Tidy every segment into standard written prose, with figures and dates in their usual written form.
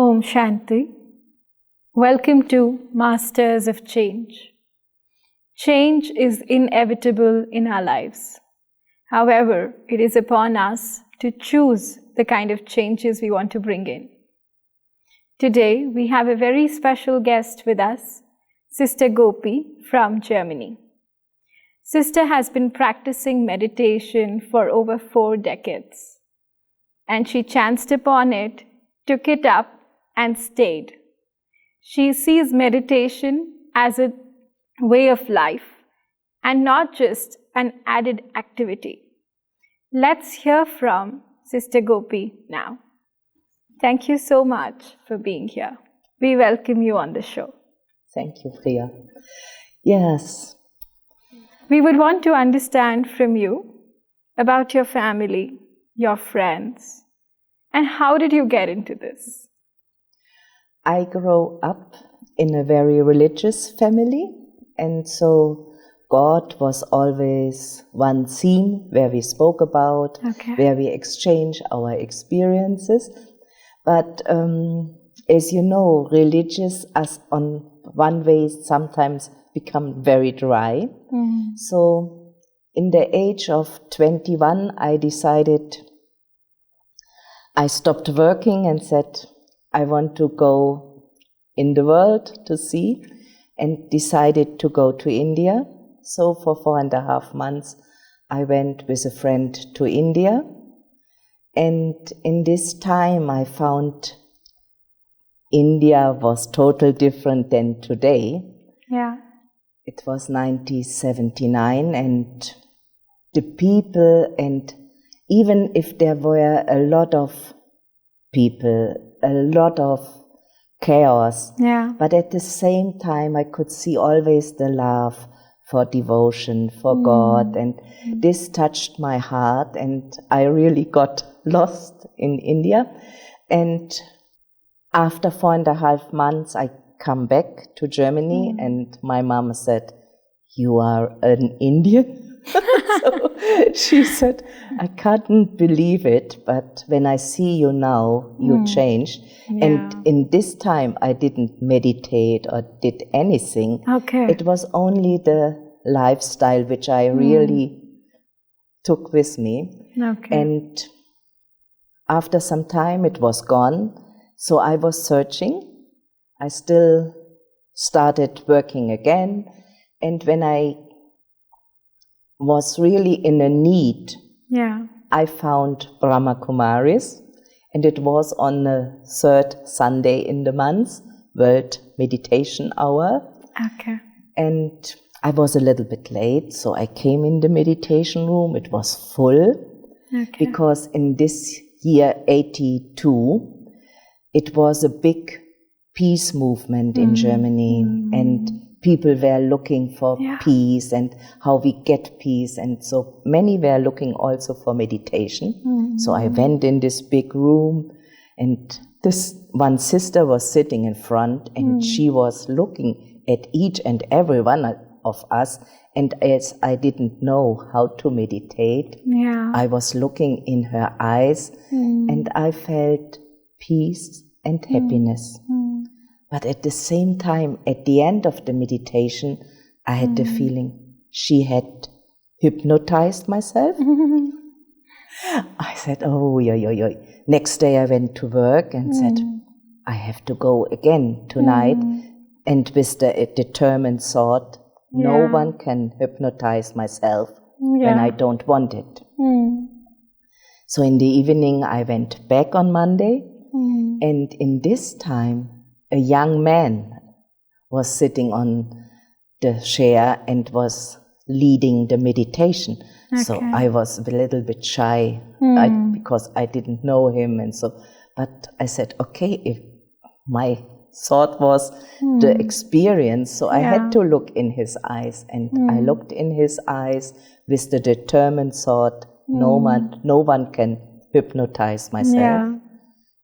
Om Shanti. Welcome to Masters of Change. Change is inevitable in our lives. However, it is upon us to choose the kind of changes we want to bring in. Today, we have a very special guest with us, Sister Gopi from Germany. Sister has been practicing meditation for over 4 decades, and she chanced upon it, took it up, and stayed. She sees meditation as a way of life and not just an added activity. Let's hear from Sister Gopi now. Thank you so much for being here. We welcome you on the show. Thank you, Priya. Yes. We would want to understand from you about your family, your friends, and how did you get into this? I grew up in a very religious family, and so God was always one theme where we spoke about, where we exchange our experiences. But as you know, religious as on one way sometimes become very dry. So in the age of 21, I decided, I stopped working and said, I want to go in the world to see, and decided to go to India. So for 4.5 months, I went with a friend to India. And in this time, I found India was totally different than today. Yeah. It was 1979, and the people, and even if there were a lot of people, a lot of chaos, but at the same time I could see always the love for devotion, for God, and this touched my heart, and I really got lost in India. And after 4.5 months I come back to Germany, and my mom said, "You are an Indian?" So she said, "I can't believe it, but when I see you now, you changed." And in this time, I didn't meditate or did anything. It was only the lifestyle which I really took with me. And after some time, it was gone. So I was searching. I still started working again. And when I was really in a need, I found Brahma Kumaris, and it was on the 3rd Sunday in the month, World Meditation Hour. And I was a little bit late, so I came in the meditation room. It was full, because in this year 82, it was a big peace movement in Germany, and people were looking for peace and how we get peace, and so many were looking also for meditation. So I went in this big room, and this one sister was sitting in front, and she was looking at each and every one of us, and as I didn't know how to meditate, I was looking in her eyes, and I felt peace and happiness. But at the same time, at the end of the meditation, I had the feeling she had hypnotized myself. I said, oh, yo. Next day I went to work and said, I have to go again tonight. And with the determined thought, no one can hypnotize myself when I don't want it. So in the evening, I went back on Monday. And in this time, a young man was sitting on the chair and was leading the meditation. So I was a little bit shy because I didn't know him, and so. But I said, okay, if my thought was the experience, so I had to look in his eyes, and I looked in his eyes with the determined thought, no one can hypnotize myself.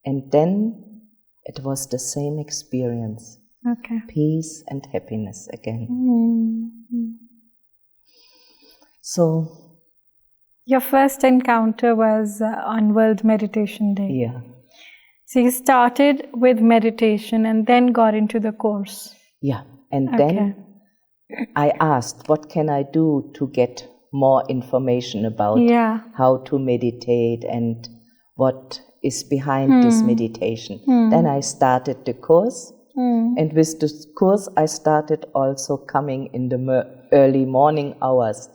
And then it was the same experience. Peace and happiness again. So, your first encounter was on World Meditation Day. So you started with meditation and then got into the course. Yeah, and then I asked, what can I do to get more information about how to meditate and what is behind this meditation. Then I started the course, and with the course I started also coming in the early morning hours.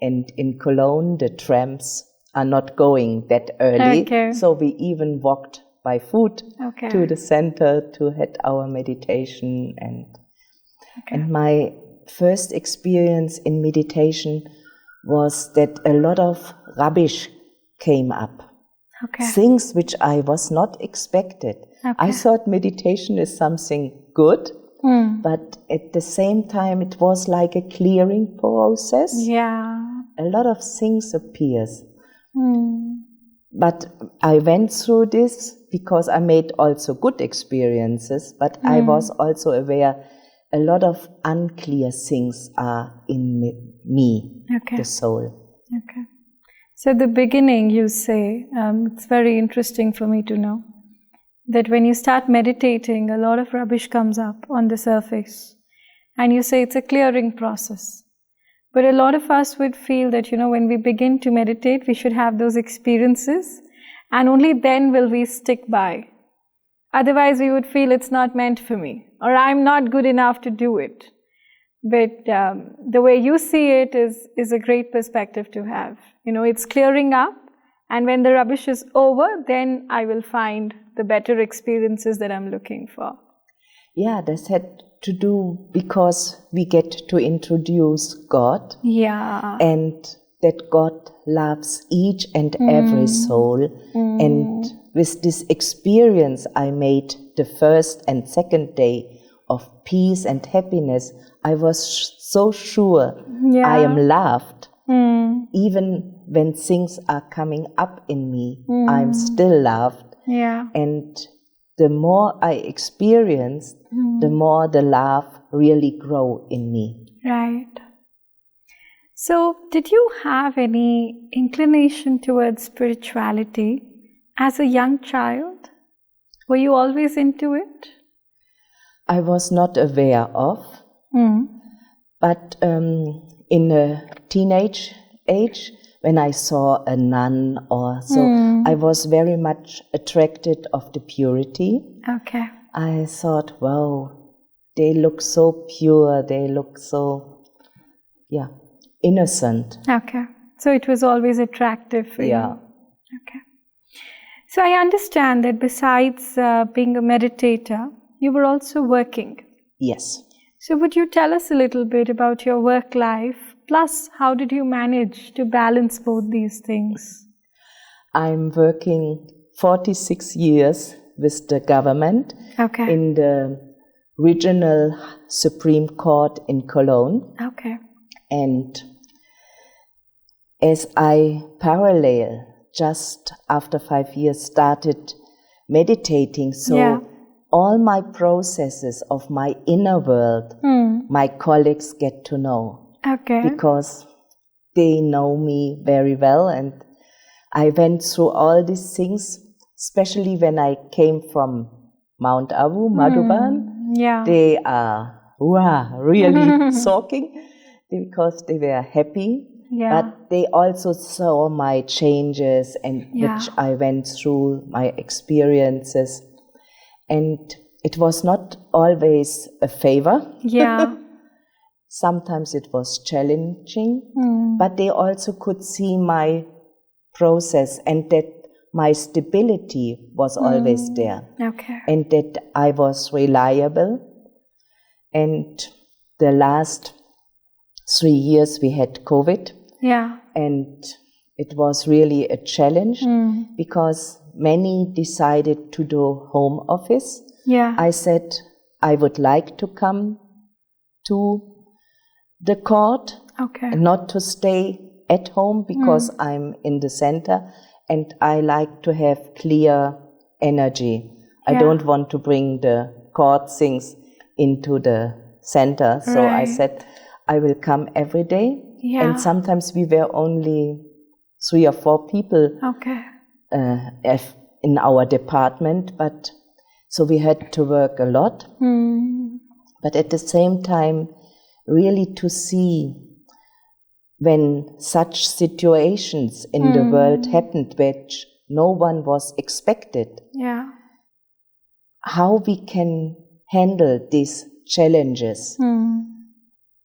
And in Cologne, the trams are not going that early, so we even walked by foot to the center to have our meditation. And my first experience in meditation was that a lot of rubbish came up. Things which I was not expected. I thought meditation is something good, but at the same time it was like a clearing process. A lot of things appears. But I went through this because I made also good experiences, but I was also aware a lot of unclear things are in me, the soul. So at the beginning you say, it's very interesting for me to know, that when you start meditating, a lot of rubbish comes up on the surface. And you say it's a clearing process. But a lot of us would feel that, when we begin to meditate, we should have those experiences, and only then will we stick by. Otherwise, we would feel it's not meant for me, or I'm not good enough to do it. But the way you see it is a great perspective to have. It's clearing up, and when the rubbish is over, then I will find the better experiences that I'm looking for. Yeah, that's had to do because we get to introduce God. And that God loves each and every soul. And with this experience I made the first and second day of peace and happiness, I was so sure I am loved. Even when things are coming up in me, I'm still loved. And the more I experienced, the more the love really grow in me. Right. So, did you have any inclination towards spirituality as a young child? Were you always into it? I was not aware of, but in a teenage age, when I saw a nun or so, I was very much attracted of the purity. I thought, wow, they look so pure, they look so, innocent. So it was always attractive for you. So I understand that besides being a meditator, you were also working. Yes. So would you tell us a little bit about your work life? Plus, how did you manage to balance both these things? I'm working 46 years with the government in the regional Supreme Court in Cologne. And as I parallel, just after 5 years, started meditating, so all my processes of my inner world, my colleagues get to know. Because they know me very well, and I went through all these things, especially when I came from Mount Abu, Madhuban. They are really sulking because they were happy, but they also saw my changes and which I went through, my experiences. And it was not always a favor. Sometimes it was challenging, but they also could see my process and that my stability was always there. And that I was reliable. And the last 3 years we had COVID. And it was really a challenge because many decided to do home office. I said I would like to come to the court, and not to stay at home because I'm in the center and I like to have clear energy. I don't want to bring the court things into the center. So I said I will come every day. And sometimes we were only 3 or 4 people in our department, but so we had to work a lot. But at the same time, really to see when such situations in the world happened which no one was expected, how we can handle these challenges.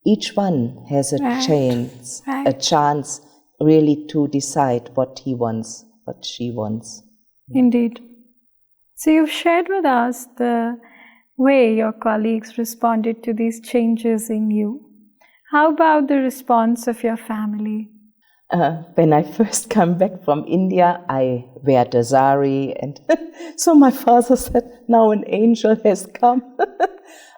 Each one has a chance really to decide what he wants, what she wants. Indeed. So you've shared with us the way your colleagues responded to these changes in you. How about the response of your family? When I first come back from India, I wear the sari, and so my father said, now an angel has come.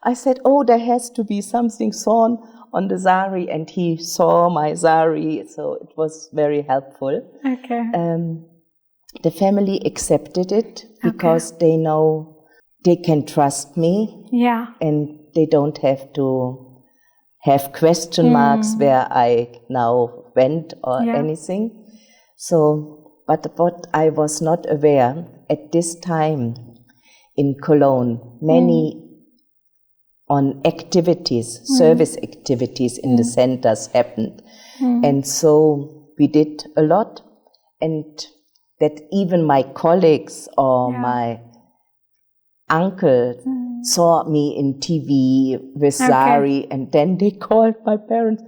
I said, oh, there has to be something sewn on the sari, and he saw my sari, so it was very helpful. Okay. The family accepted it because they know they can trust me, and they don't have to have question marks where I now went or anything. So, but what I was not aware at this time in Cologne, many on activities, service activities in the centers happened. And so we did a lot, and that even my colleagues or my uncle saw me in TV with sari, and then they called my parents,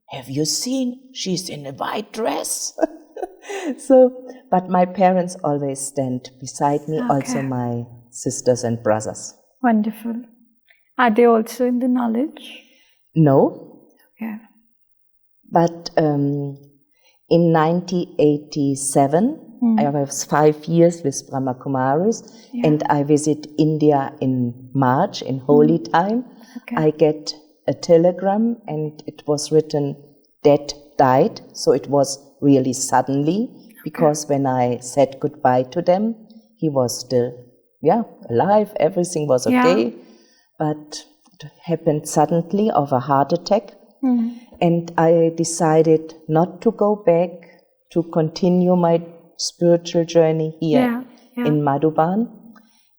have you seen? She's in a white dress. So, but my parents always stand beside me, also my sisters and brothers. Wonderful. Are they also in the knowledge? No. Okay. But in 1987, I was 5 years with Brahma Kumaris, and I visit India in March, in holy time. I get a telegram, and it was written, Dad died, so it was really suddenly, because when I said goodbye to them, he was still, alive, everything was okay, but it happened suddenly of a heart attack, and I decided not to go back, to continue my spiritual journey here in Madhuban.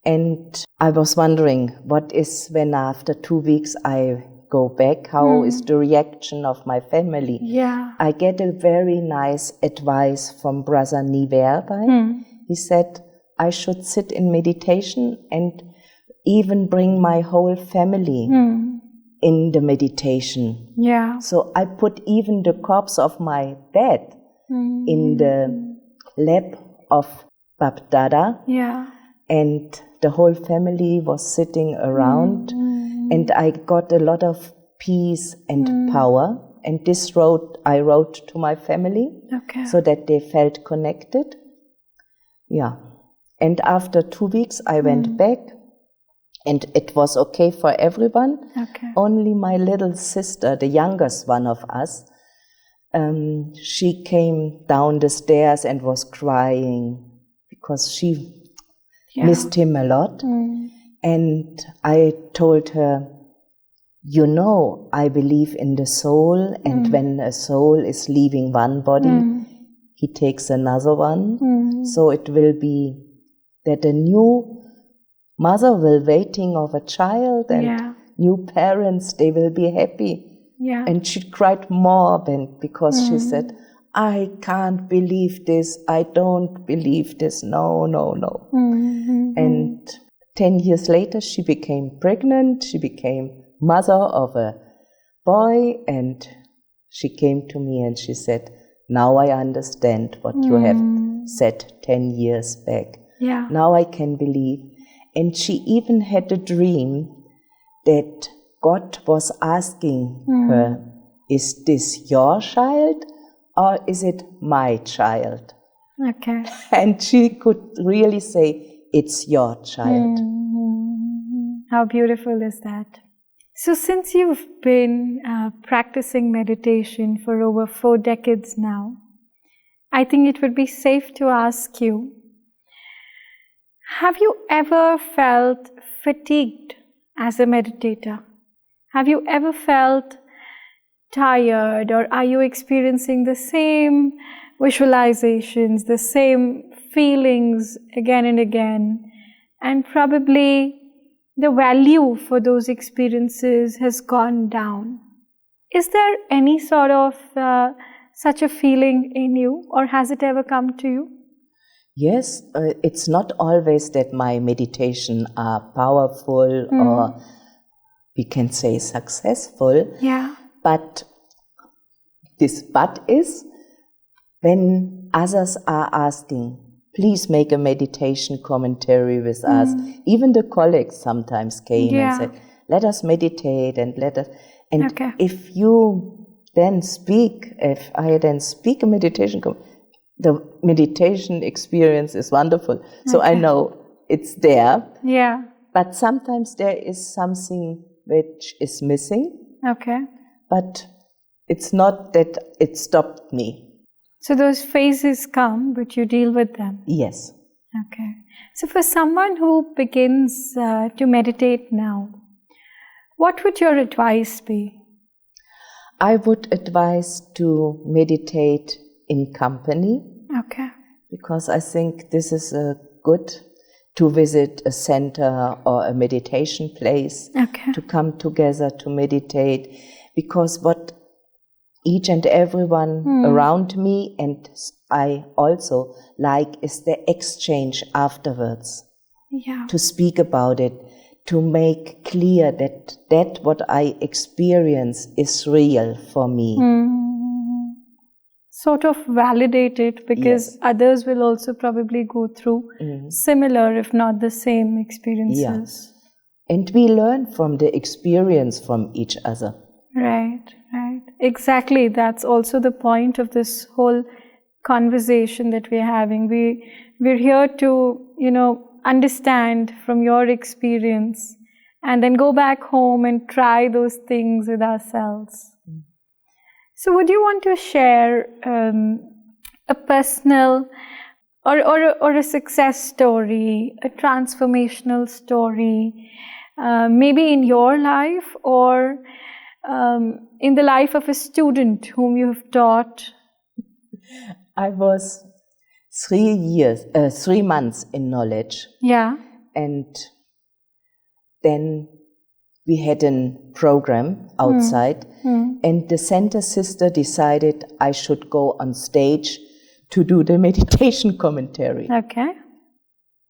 And I was wondering, what is when after 2 weeks I go back, how is the reaction of my family? I get a very nice advice from Brother Niverbai. He said, I should sit in meditation and even bring my whole family in the meditation. So I put even the corpse of my dad in the lap of Bab Dada, and the whole family was sitting around, and I got a lot of peace and power, and this I wrote to my family, so that they felt connected. And after 2 weeks I went back, and it was okay for everyone. Only my little sister, the youngest one of us, she came down the stairs and was crying because she missed him a lot. And I told her, you know, I believe in the soul, and when a soul is leaving one body, he takes another one. So it will be that a new mother will waiting of a child, and new parents, they will be happy. And she cried more because she said, I can't believe this, I don't believe this, no. And 10 years later she became pregnant, she became mother of a boy, and she came to me and she said, now I understand what you have said 10 years back. Now I can believe. And she even had a dream that God was asking her, is this your child or is it my child? And she could really say, it's your child. How beautiful is that? So since you've been practicing meditation for over 4 decades now, I think it would be safe to ask you, have you ever felt fatigued as a meditator? Have you ever felt tired, or are you experiencing the same visualizations, the same feelings again and again, and probably the value for those experiences has gone down. Is there any sort of such a feeling in you, or has it ever come to you? Yes, it's not always that my meditation are powerful or we can say successful. Yeah. But this but is when others are asking, please make a meditation commentary with us. Even the colleagues sometimes came and said, let us meditate and let us. And if you then speak, if I then speak a meditation the meditation experience is wonderful. So I know it's there. Yeah. But sometimes there is something which is missing. Okay. But it's not that it stopped me. So those phases come, but you deal with them. Yes. Okay. So for someone who begins to meditate now, what would your advice be? I would advise to meditate in company. Okay. Because I think this is good to visit a center or a meditation place, to come together to meditate. Because what each and everyone around me and I also like is the exchange afterwards. Yeah. To speak about it, to make clear that what I experience is real for me. Sort of validate it, because others will also probably go through similar, if not the same experiences. Yeah. And we learn from the experience from each other. Right, right. Exactly. That's also the point of this whole conversation that we're having. We're here to, understand from your experience and then go back home and try those things with ourselves. So would you want to share a personal or a success story, a transformational story, maybe in your life or in the life of a student whom you have taught? I was 3 months in knowledge. Yeah. And then we had a program outside, and the center sister decided I should go on stage to do the meditation commentary. Okay.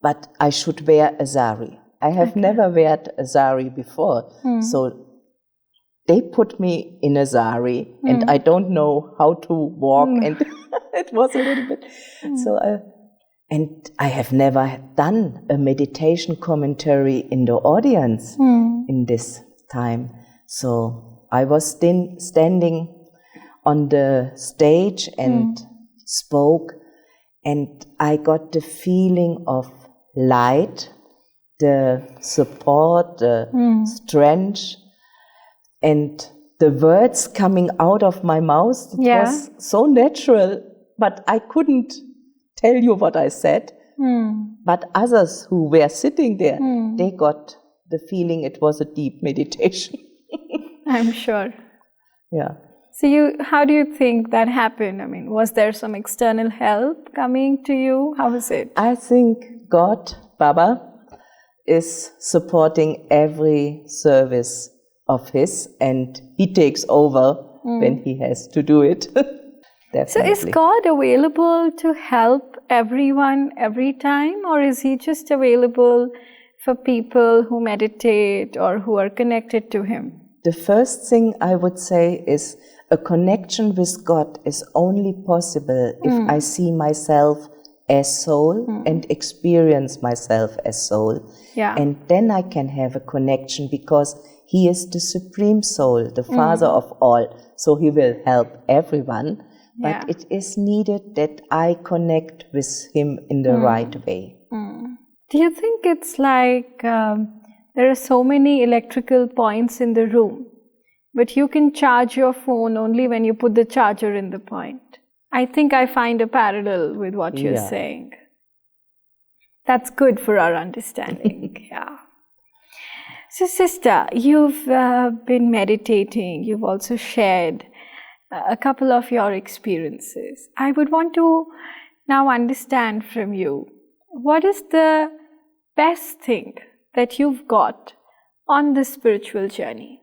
But I should wear a sari. I have never worn a sari before, so they put me in a sari, and I don't know how to walk, and it was a little bit. And I have never done a meditation commentary in the audience in this time. So I was standing on the stage and spoke, and I got the feeling of light, the support, the strength, and the words coming out of my mouth. It was so natural, but I couldn't tell you what I said. But others who were sitting there, they got the feeling it was a deep meditation. I'm sure. Yeah. So how do you think that happened? I mean, was there some external help coming to you? How was it? I think God, Baba, is supporting every service of his, and he takes over when he has to do it. Definitely. So is God available to help everyone every time, or is he just available for people who meditate or who are connected to him? The first thing I would say is a connection with God is only possible if I see myself as soul and experience myself as soul. Yeah. And then I can have a connection, because he is the supreme soul, the father of all. So he will help everyone. But it is needed that I connect with him in the right way. Do you think it's like there are so many electrical points in the room, but you can charge your phone only when you put the charger in the point? I think I find a parallel with what you're saying. That's good for our understanding. Yeah. So sister, you've been meditating. You've also shared a couple of your experiences. I would want to now understand from you, what is the best thing that you've got on this spiritual journey?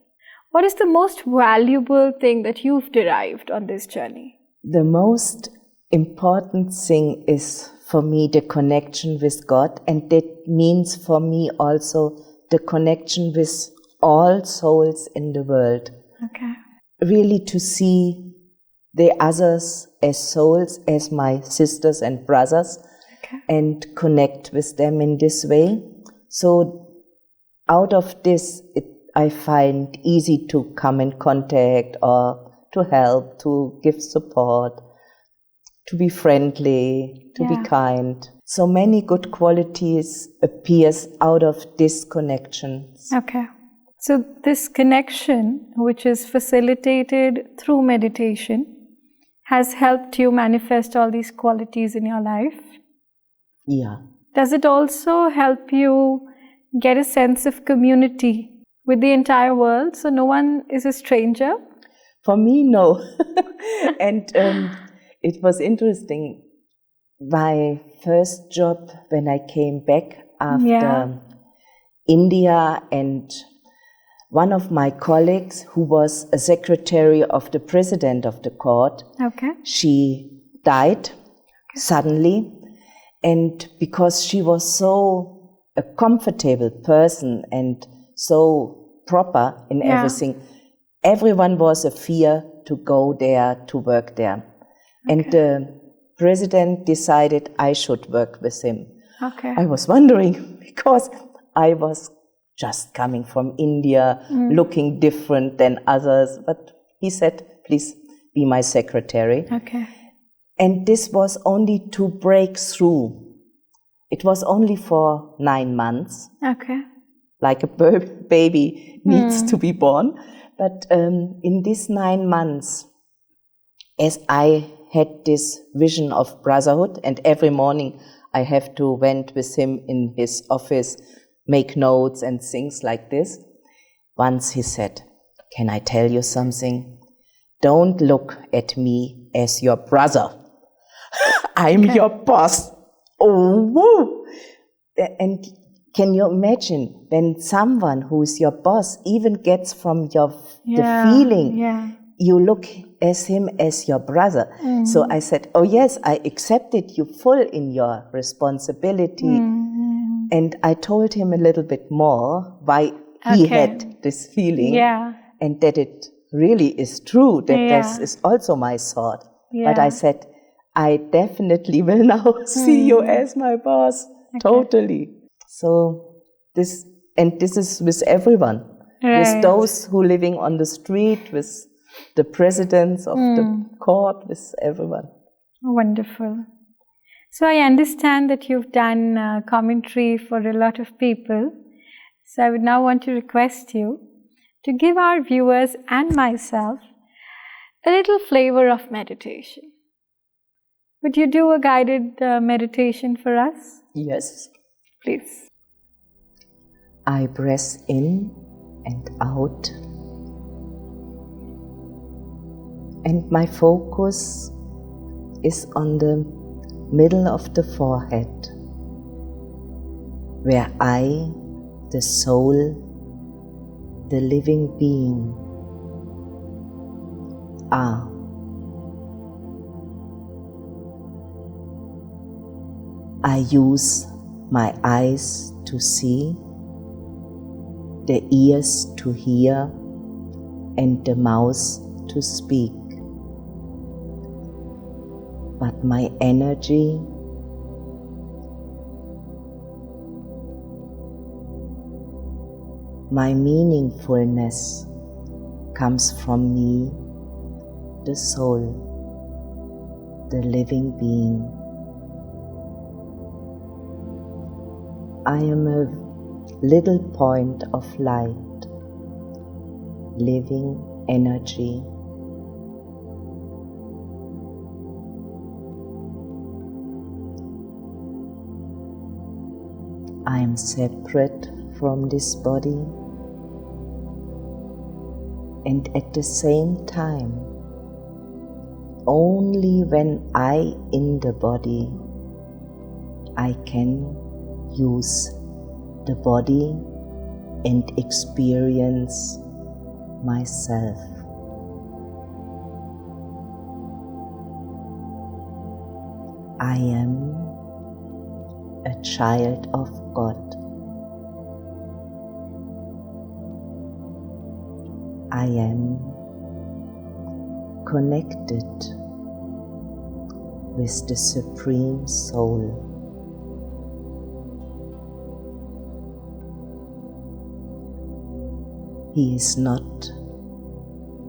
What is the most valuable thing that you've derived on this journey? The most important thing is for me the connection with God, and that means for me also the connection with all souls in the world. Okay. Really to see the others as souls, as my sisters and brothers, Okay. and connect with them in this way. So out of this, I find easy to come in contact or to help, to give support, to be friendly, to be kind. So many good qualities appears out of this connection. Okay. So this connection, which is facilitated through meditation, has helped you manifest all these qualities in your life. Yeah. Does it also help you get a sense of community with the entire world, so no one is a stranger? For me, no. And it was interesting. My first job when I came back after India, and one of my colleagues who was a secretary of the president of the court, she died suddenly. And because she was so a comfortable person and so proper in everything, everyone was a fear to go there, to work there. And the president decided I should work with him. I was wondering, because I was just coming from India, looking different than others. But he said, please be my secretary. And this was only to break through. It was only for 9 months. Like a baby needs to be born. But in these 9 months, as I had this vision of brotherhood, and every morning I have to went with him in his office, make notes and things like this. Once he said, can I tell you something? Don't look at me as your brother. I'm your boss. Oh, whoa. And can you imagine when someone who is your boss even gets from the feeling, you look as him as your brother. So I said, oh yes, I accepted you full in your responsibility. And I told him a little bit more why he had this feeling, and that it really is true, that this is also my thought. But I said, I definitely will now see you as my boss, totally. So this is with everyone, with those who living on the street, with the presidents of the court, with everyone. Wonderful. So I understand that you've done commentary for a lot of people. So I would now want to request you to give our viewers and myself a little flavor of meditation. Would you do a guided meditation for us? Yes. Please. I breathe in and out. And my focus is on the middle of the forehead, where I, the soul, the living being, are. I use my eyes to see, the ears to hear, and the mouth to speak. But my energy, my meaningfulness comes from me, the soul, the living being. I am a little point of light, living energy. I am separate from this body, and at the same time only when I in the body, I can use the body and experience myself. I am a child of God. I am connected with the Supreme Soul. He is not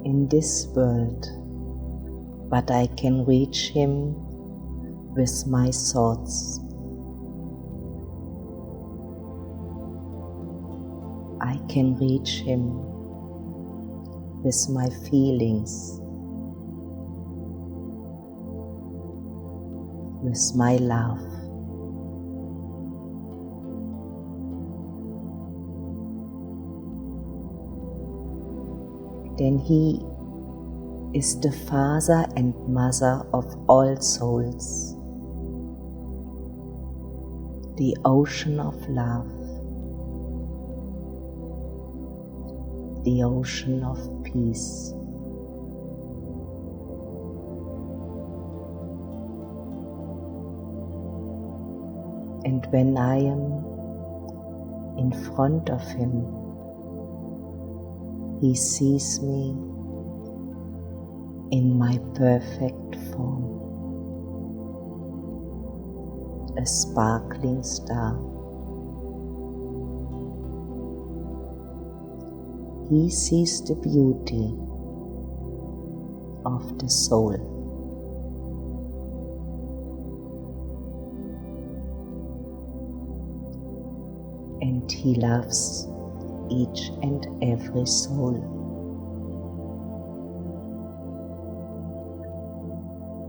in this world, but I can reach Him with my thoughts. I can reach Him with my feelings, with my love. Then He is the Father and Mother of all souls, the ocean of love, the ocean of peace. And when I am in front of Him, He sees me in my perfect form, a sparkling star. He sees the beauty of the soul. And He loves each and every soul.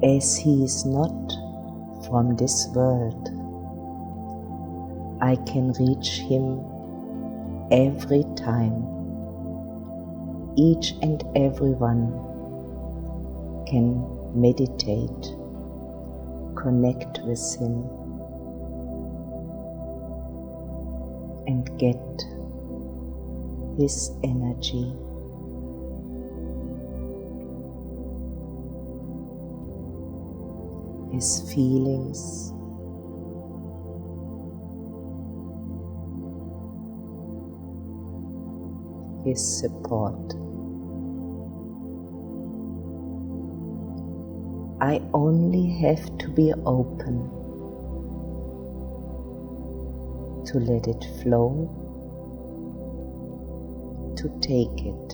As He is not from this world, I can reach Him every time. Each and everyone can meditate, connect with Him, and get His energy. His feelings, His support. I only have to be open to let it flow, to take it,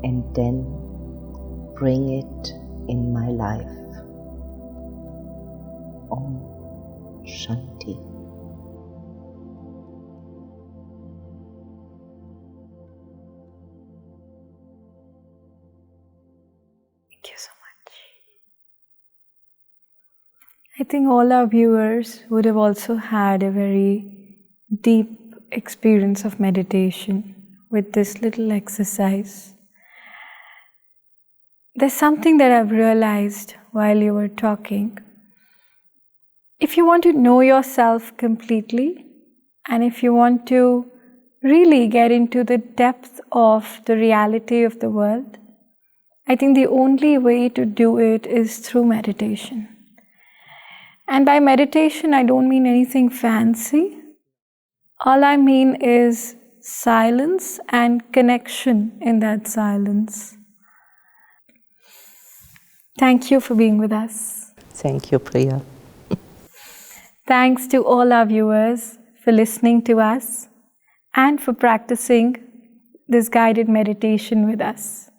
and then bring it in my life. Om Shanti. Thank you so much. I think all our viewers would have also had a very deep experience of meditation with this little exercise. There's something that I've realized while you were talking. If you want to know yourself completely, and if you want to really get into the depth of the reality of the world, I think the only way to do it is through meditation. And by meditation, I don't mean anything fancy. All I mean is silence and connection in that silence. Thank you for being with us. Thank you, Priya. Thanks to all our viewers for listening to us and for practicing this guided meditation with us.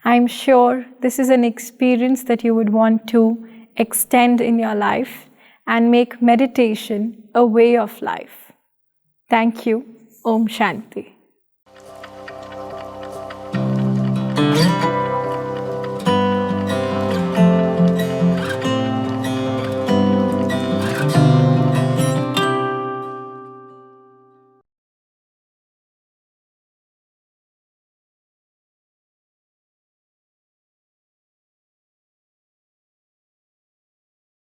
I'm sure this is an experience that you would want to extend in your life and make meditation a way of life. Thank you. Om Shanti.